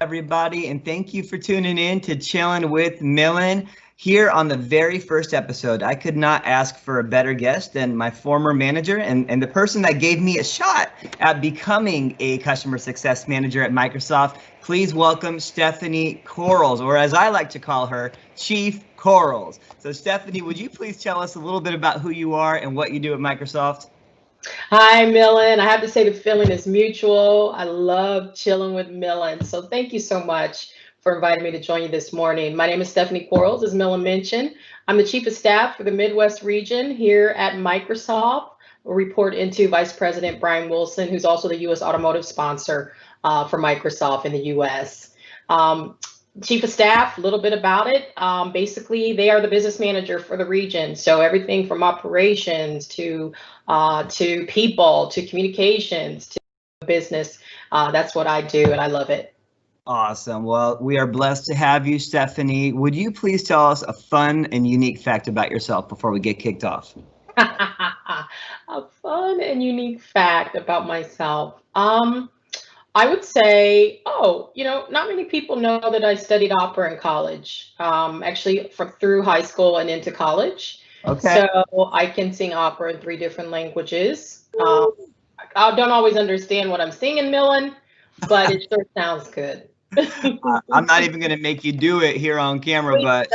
everybody, and thank you for tuning in to Chillin with Milan. Here on the very first episode, I could not ask for a better guest than my former manager and the person that gave me a shot at becoming a customer success manager at Microsoft. Please welcome Stefani Quarles, or as I like to call her, Chief Quarles. So Stefani, would you please tell us a little bit about who you are and what you do at Microsoft? Hi, Milan. I have to say the feeling is mutual. I love chilling with Milan. So thank you so much for inviting me to join you this morning. My name is Stefani Quarles, as Milan mentioned. I'm the Chief of Staff for the Midwest region here at Microsoft. We'll report into Vice President Brian Wilson, who's also the U.S. automotive sponsor for Microsoft in the U.S. Chief of Staff, a little bit about it. Basically, they are the business manager for the region. So everything from operations to people, to communications, to business, that's what I do, and I love it. Awesome. Well, we are blessed to have you, Stefani. Would you please tell us a fun and unique fact about yourself before we get kicked off? A fun and unique fact about myself. I would say, not many people know that I studied opera in college, actually through high school and into college. Okay. So I can sing opera in 3 different languages. I don't always understand what I'm singing, Milan, but it sure sounds good. I'm not even going to make you do it here on camera, but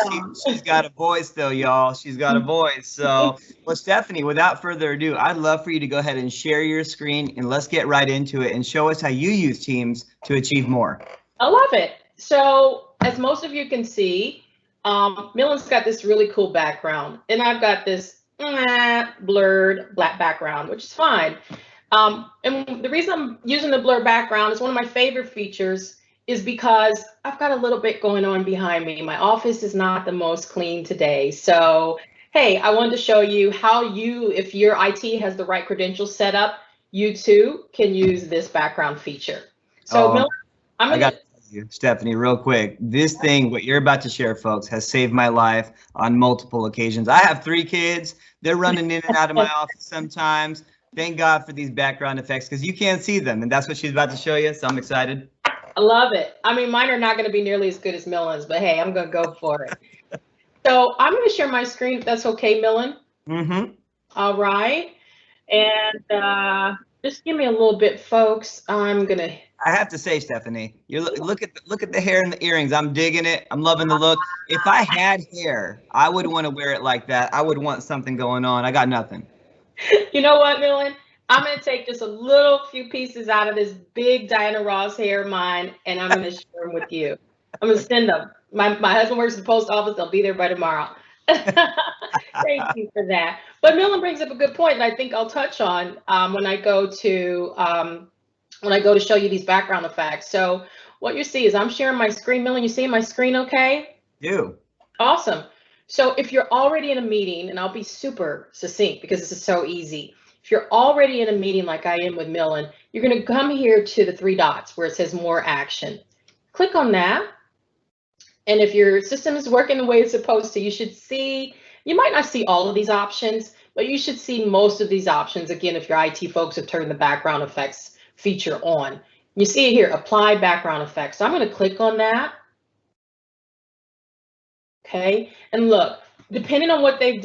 she's got a voice though, y'all. She's got a voice. So, well, Stefani, without further ado, I'd love for you to go ahead and share your screen and let's get right into it and show us how you use Teams to achieve more. I love it. So, as most of you can see, Milan's got this really cool background, and I've got this blurred black background, which is fine. And the reason I'm using the blur background is one of my favorite features is because I've got a little bit going on behind me. My office is not the most clean today. So, hey, I wanted to show you how if your IT has the right credentials set up, you too can use this background feature. So, Milan, I got to tell you, Stefani, real quick, this thing, what you're about to share, folks, has saved my life on multiple occasions. I have 3 kids. They're running in and out of my office sometimes. Thank God for these background effects because you can't see them, and that's what she's about to show you, so I'm excited. I love it. I mean, mine are not going to be nearly as good as Milan's, but hey, I'm going to go for it. So I'm going to share my screen if that's okay, Milan. Mm-hmm. All right. And just give me a little bit, folks. I have to say, Stefani, look at the hair and the earrings. I'm digging it. I'm loving the look. If I had hair, I would want to wear it like that. I would want something going on. I got nothing. You know what, Milan? I'm going to take just a few pieces out of this big Diana Ross hair of mine, and I'm going to share them with you. I'm going to send them. My husband works at the post office. They'll be there by tomorrow. Thank you for that. But Milan brings up a good point, and I think I'll touch on when I go to show you these background effects. So what you see is I'm sharing my screen. Milan, you see my screen okay? Do. Awesome. So if you're already in a meeting, and I'll be super succinct because this is so easy. If you're already in a meeting like I am with Milan, you're going to come here to the 3 dots where it says more action. Click on that. And if your system is working the way it's supposed to, you might not see all of these options, but you should see most of these options. Again, if your IT folks have turned the background effects feature on. You see it here, apply background effects. So I'm going to click on that. Okay, and look, depending on what they've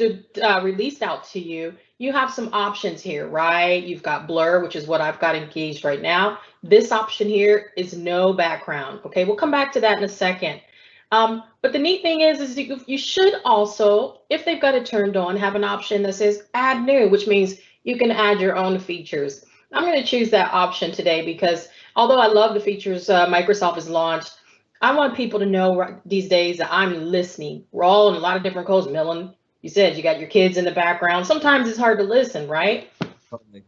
released out to you, you have some options here, right? You've got blur, which is what I've got engaged right now. This option here is no background. Okay, we'll come back to that in a second. But the neat thing is you should also, if they've got it turned on, have an option that says add new, which means you can add your own features. I'm going to choose that option today because although I love the features Microsoft has launched, I want people to know these days that I'm listening. We're all in a lot of different codes. Milan, you said you got your kids in the background. Sometimes it's hard to listen, right? Totally.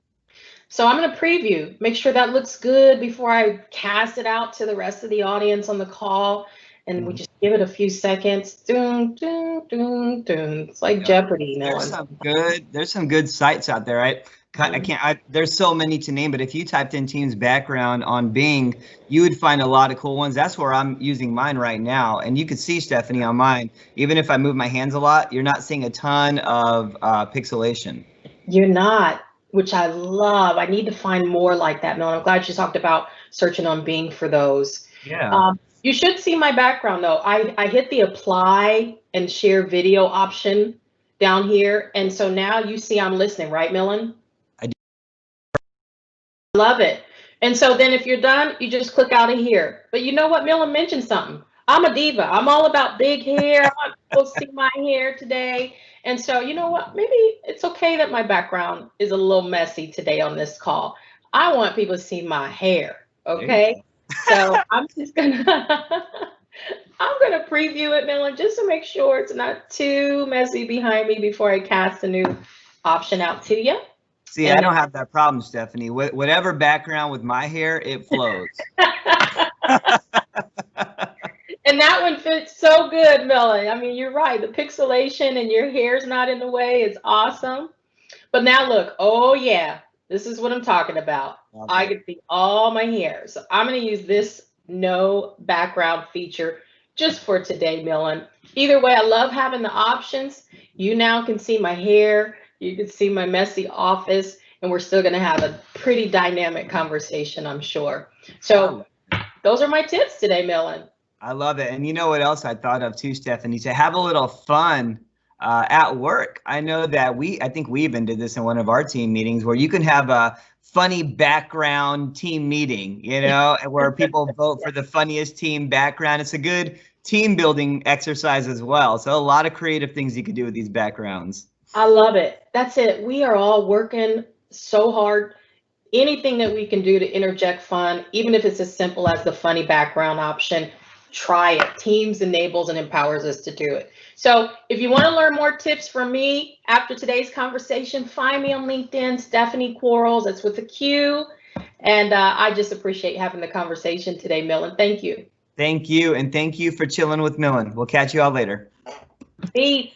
So I'm going to preview, make sure that looks good before I cast it out to the rest of the audience on the call. And we just give it a few seconds. Doom, doom, doom, doom. It's like Jeopardy, Milan. There's some good sites out there, right? There's so many to name, but if you typed in Teams background on Bing, you would find a lot of cool ones. That's where I'm using mine right now. And you can see, Stefani, on mine, even if I move my hands a lot, you're not seeing a ton of pixelation. You're not, which I love. I need to find more like that, Milan. I'm glad you talked about searching on Bing for those. Yeah. You should see my background though. I hit the apply and share video option down here. And so now you see I'm listening, right, Milan? I do. Love it. And so then if you're done, you just click out of here. But you know what? Milan mentioned something. I'm a diva. I'm all about big hair. I want people to see my hair today. And so you know what? Maybe it's okay that my background is a little messy today on this call. I want people to see my hair. Okay. So I'm just gonna I'm gonna preview it, Milan, just to make sure it's not too messy behind me before I cast a new option out to you. See, I don't have that problem, Stephanie. Whatever background with my hair, it flows. And that one fits so good, Milan. I mean, you're right. The pixelation and your hair's not in the way is awesome. But now look, oh yeah, this is what I'm talking about. Okay. I can see all my hair. So I'm going to use this no background feature just for today, Milan. Either way, I love having the options. You now can see my hair. You can see my messy office, and we're still going to have a pretty dynamic conversation, I'm sure. So those are my tips today, Milan. I love it. And you know what else I thought of too, Stephanie? To have a little fun at work. I know that I think we even did this in one of our team meetings where you can have a funny background team meeting, you know, where people vote for the funniest team background. It's a good team building exercise as well. So a lot of creative things you could do with these backgrounds. I love it. That's it. We are all working so hard. Anything that we can do to interject fun, even if it's as simple as the funny background option, try it. Teams enables and empowers us to do it. So if you want to learn more tips from me after today's conversation, find me on LinkedIn, Stefani Quarles. That's with a Q. And I just appreciate having the conversation today, Milan. Thank you. Thank you. And thank you for chilling with Milan. We'll catch you all later. Peace.